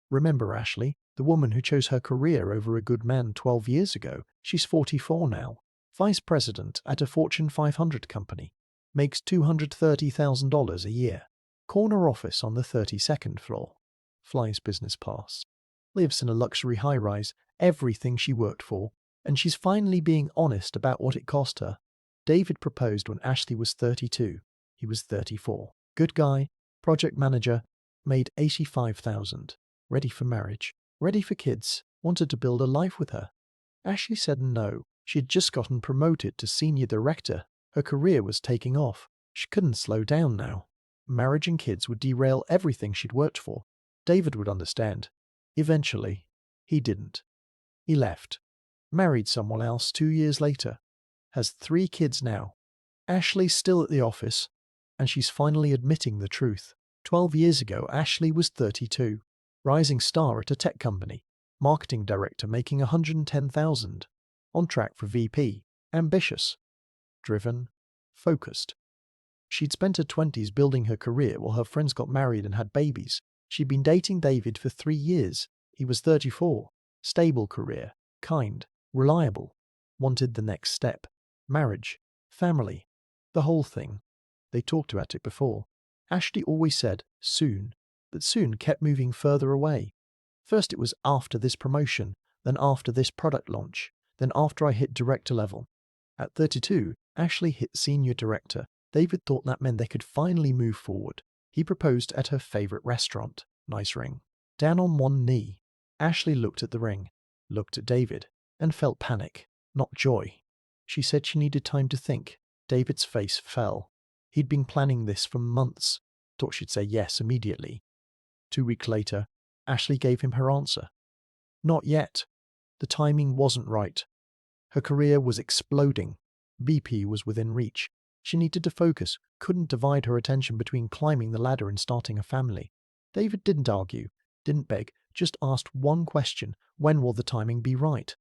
Remember Ashley, the woman who chose her career over a good man 12 years ago? She's 44 now. Vice president at a Fortune 500 company. Makes $230,000 a year. Corner office on the 32nd floor. Flies business pass. Lives in a luxury high-rise, everything she worked for, and she's finally being honest about what it cost her. David proposed when Ashley was 32. He was 34. Good guy, project manager, made $85,000. Ready for marriage, ready for kids, wanted to build a life with her. Ashley said no. She had just gotten promoted to senior director. Her career was taking off. She couldn't slow down now. Marriage and kids would derail everything she'd worked for. David would understand. Eventually, he didn't. He left. Married someone else 2 years later. Has 3 kids now. Ashley's still at the office, and she's finally admitting the truth. 12 years ago, Ashley was 32. Rising star at a tech company. Marketing director making $110,000. On track for VP. Ambitious. Driven. Focused. She'd spent her 20s building her career while her friends got married and had babies. She'd been dating David for 3 years. He was 34. Stable career. Kind. Reliable. Wanted the next step. Marriage. Family. The whole thing. They talked about it before. Ashley always said, soon. But soon kept moving further away. First it was after this promotion, then after this product launch, then after I hit director level. At 32, Ashley hit senior director. David thought that meant they could finally move forward. He proposed at her favorite restaurant. Nice ring. Down on one knee. Ashley looked at the ring, looked at David, and felt panic, not joy. She said she needed time to think. David's face fell. He'd been planning this for months. Thought she'd say yes immediately. 2 weeks later, Ashley gave him her answer. Not yet. The timing wasn't right. Her career was exploding. VP was within reach. She needed to focus, couldn't divide her attention between climbing the ladder and starting a family. David didn't argue, didn't beg, just asked one question: when will the timing be right?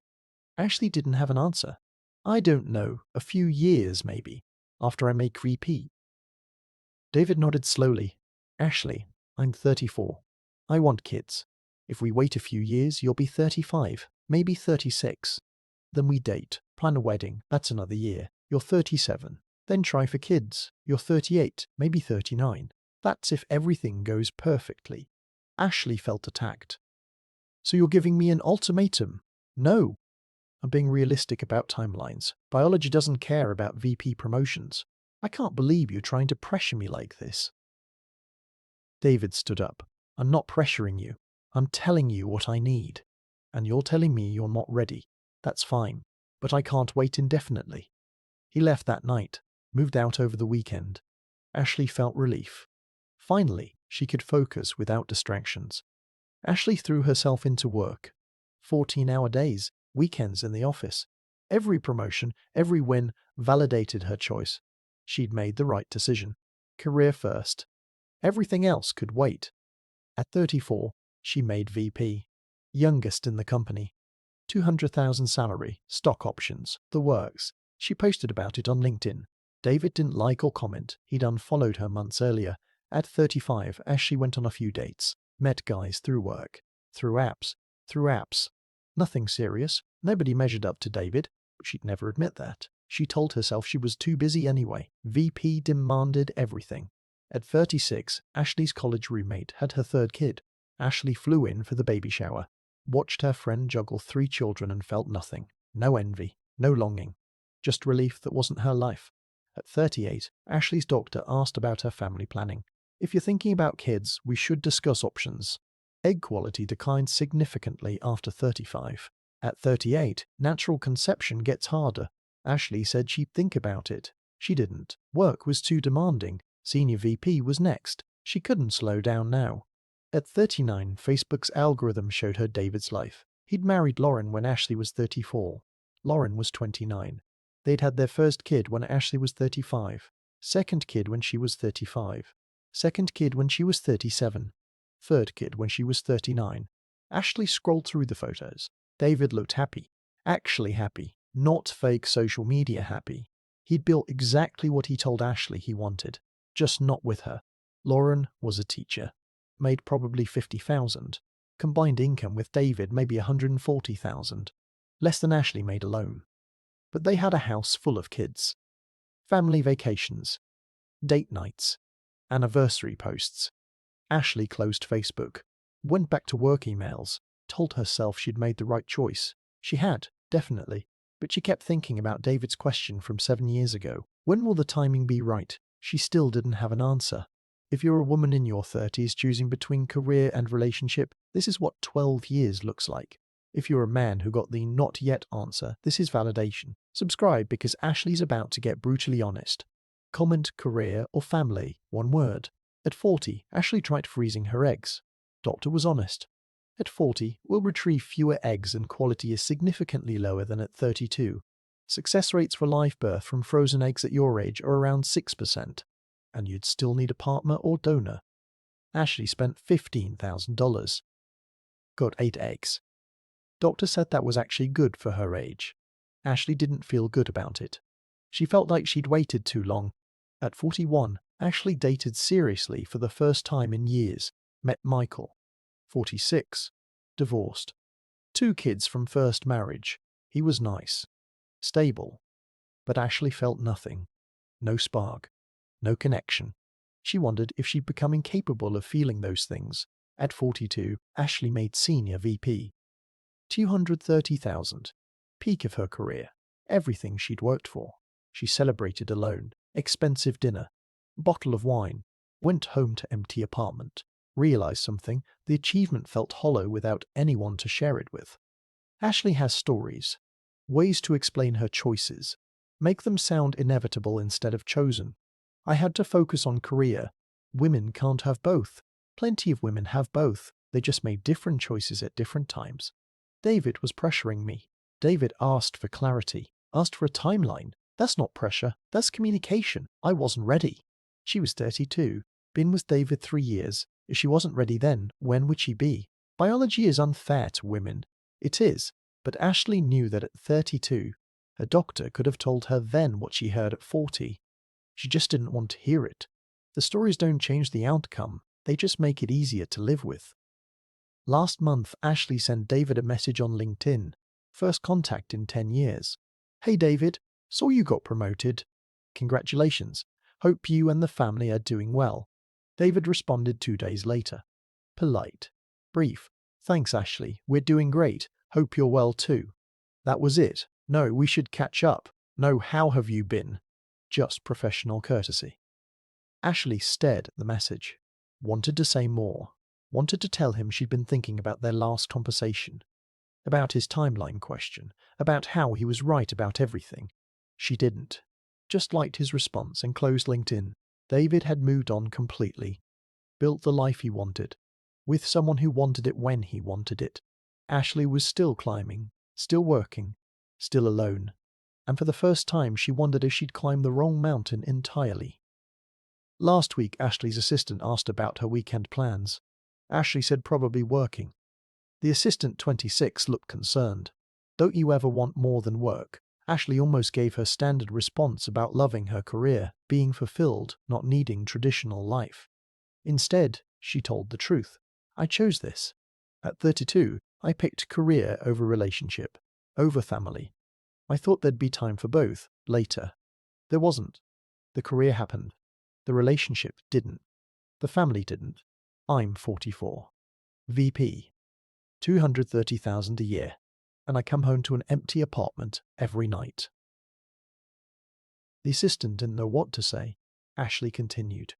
Ashley didn't have an answer. I don't know, a few years maybe, after I make VP. David nodded slowly. Ashley, I'm 34. I want kids. If we wait a few years, you'll be 35, maybe 36. Then we date, plan a wedding, that's another year. You're 37. Then try for kids. You're 38, maybe 39. That's if everything goes perfectly. Ashley felt attacked. So you're giving me an ultimatum? No. I'm being realistic about timelines. Biology doesn't care about VP promotions. I can't believe you're trying to pressure me like this. David stood up. I'm not pressuring you. I'm telling you what I need. And you're telling me you're not ready. That's fine. But I can't wait indefinitely. He left that night, moved out over the weekend. Ashley felt relief. Finally, she could focus without distractions. Ashley threw herself into work. 14-hour days, weekends in the office. Every promotion, every win validated her choice. She'd made the right decision. Career first. Everything else could wait. At 34, she made VP. Youngest in the company. $200,000 salary, stock options, the works. She posted about it on LinkedIn. David didn't like or comment. He'd unfollowed her months earlier. At 35, Ashley went on a few dates. Met guys through work. Through apps. Nothing serious. Nobody measured up to David, but she'd never admit that. She told herself she was too busy anyway. VP demanded everything. At 36, Ashley's college roommate had her 3rd kid. Ashley flew in for the baby shower. Watched her friend juggle 3 children and felt nothing. No envy. No longing. Just relief that wasn't her life. At 38, Ashley's doctor asked about her family planning. If you're thinking about kids, we should discuss options. Egg quality declined significantly after 35. At 38, natural conception gets harder. Ashley said she'd think about it. She didn't. Work was too demanding. Senior VP was next. She couldn't slow down now. At 39, Facebook's algorithm showed her David's life. He'd married Lauren when Ashley was 34. Lauren was 29. They'd had their first kid when Ashley was 35. Second kid when she was 35. Second kid when she was 37. Third kid when she was 39. Ashley scrolled through the photos. David looked happy. Actually happy. Not fake social media happy. He'd built exactly what he told Ashley he wanted. Just not with her. Lauren was a teacher. Made probably $50,000. Combined income with David maybe $140,000, less than Ashley made alone. But they had a house full of kids, family vacations, date nights, anniversary posts. Ashley closed Facebook, went back to work emails, told herself she'd made the right choice. She had, definitely, but she kept thinking about David's question from 7 years ago. When will the timing be right? She still didn't have an answer. If you're a woman in your 30s choosing between career and relationship, this is what 12 years looks like. If you're a man who got the not yet answer, this is validation. Subscribe because Ashley's about to get brutally honest. Comment career or family, one word. At 40, Ashley tried freezing her eggs. Doctor was honest. At 40, we'll retrieve fewer eggs and quality is significantly lower than at 32. Success rates for live birth from frozen eggs at your age are around 6%. And you'd still need a partner or donor. Ashley spent $15,000. Got 8 eggs. Doctor said that was actually good for her age. Ashley didn't feel good about it. She felt like she'd waited too long. At 41, Ashley dated seriously for the first time in years, met Michael. 46. Divorced. 2 kids from first marriage. He was nice. Stable. But Ashley felt nothing. No spark. No connection. She wondered if she'd become incapable of feeling those things. At 42, Ashley made senior VP. $230,000. Peak of her career. Everything she'd worked for. She celebrated alone. Expensive dinner. Bottle of wine. Went home to empty apartment. Realized something. The achievement felt hollow without anyone to share it with. Ashley has stories. Ways to explain her choices. Make them sound inevitable instead of chosen. I had to focus on career. Women can't have both. Plenty of women have both. They just made different choices at different times. David was pressuring me. David asked for clarity. Asked for a timeline. That's not pressure. That's communication. I wasn't ready. She was 32. Been with David 3 years. If she wasn't ready then, when would she be? Biology is unfair to women. It is. But Ashley knew that at 32, her doctor could have told her then what she heard at 40. She just didn't want to hear it. The stories don't change the outcome. They just make it easier to live with. Last month, Ashley sent David a message on LinkedIn. First contact in 10 years. Hey David, saw you got promoted. Congratulations. Hope you and the family are doing well. David responded 2 days later. Polite. Brief. Thanks Ashley, we're doing great. Hope you're well too. That was it. No, we should catch up. No, how have you been? Just professional courtesy. Ashley stared at the message. Wanted to say more. Wanted to tell him she'd been thinking about their last conversation. About his timeline question. About how he was right about everything. She didn't. Just liked his response and closed LinkedIn. David had moved on completely. Built the life he wanted. With someone who wanted it when he wanted it. Ashley was still climbing. Still working. Still alone. And for the first time she wondered if she'd climbed the wrong mountain entirely. Last week Ashley's assistant asked about her weekend plans. Ashley said probably working. The assistant 26 looked concerned. Don't you ever want more than work? Ashley almost gave her standard response about loving her career, being fulfilled, not needing traditional life. Instead, she told the truth. I chose this. At 32, I picked career over relationship, over family. I thought there'd be time for both, later. There wasn't. The career happened. The relationship didn't. The family didn't. I'm 44. VP. $230,000 a year. And I come home to an empty apartment every night. The assistant didn't know what to say. Ashley continued.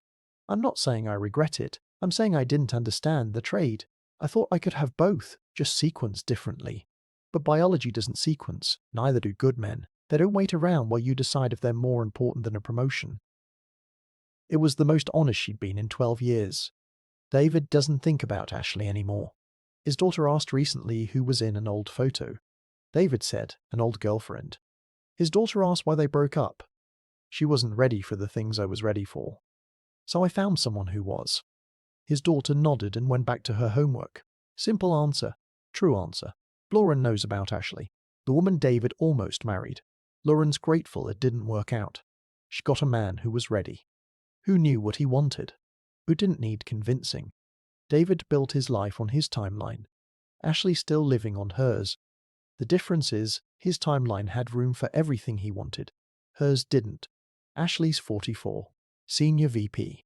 I'm not saying I regret it. I'm saying I didn't understand the trade. I thought I could have both, just sequenced differently. But biology doesn't sequence, neither do good men. They don't wait around while you decide if they're more important than a promotion. It was the most honest she'd been in 12 years. David doesn't think about Ashley anymore. His daughter asked recently who was in an old photo. David said, an old girlfriend. His daughter asked why they broke up. She wasn't ready for the things I was ready for. So I found someone who was. His daughter nodded and went back to her homework. Simple answer. True answer. Lauren knows about Ashley. The woman David almost married. Lauren's grateful it didn't work out. She got a man who was ready. Who knew what he wanted. Who didn't need convincing. David built his life on his timeline. Ashley's still living on hers. The difference is, his timeline had room for everything he wanted. Hers didn't. Ashley's 44. Senior VP.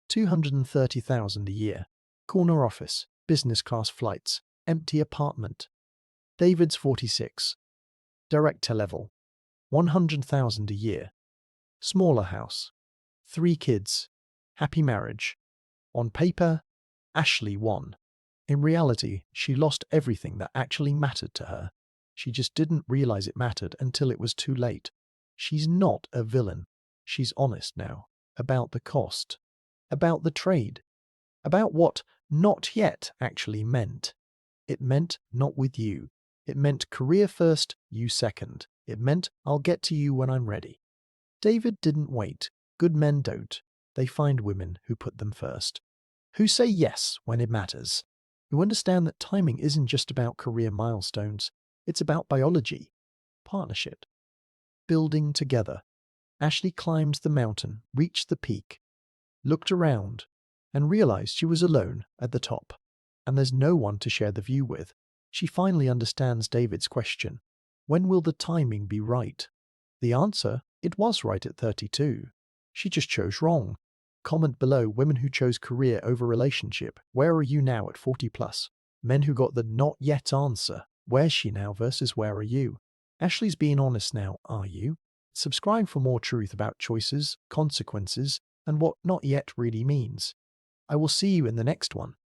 $230,000 a year. Corner office, business class flights, empty apartment. David's 46. Director level. $100,000 a year. Smaller house. 3 kids. Happy marriage. On paper, Ashley won. In reality, she lost everything that actually mattered to her. She just didn't realize it mattered until it was too late. She's not a villain. She's honest now. About the cost. About the trade. About what not yet actually meant. It meant not with you. It meant career first, you second. It meant I'll get to you when I'm ready. David didn't wait. Good men don't. They find women who put them first. Who say yes when it matters. Who understand that timing isn't just about career milestones. It's about biology. Partnership. Building together. Ashley climbed the mountain, reached the peak, looked around, and realized she was alone at the top. And there's no one to share the view with. She finally understands David's question. When will the timing be right? The answer, it was right at 32. She just chose wrong. Comment below women who chose career over relationship. Where are you now at 40 plus? Men who got the not yet answer. Where's she now versus where are you? Ashley's being honest now, are you? Subscribe for more truth about choices, consequences, and what not yet really means. I will see you in the next one.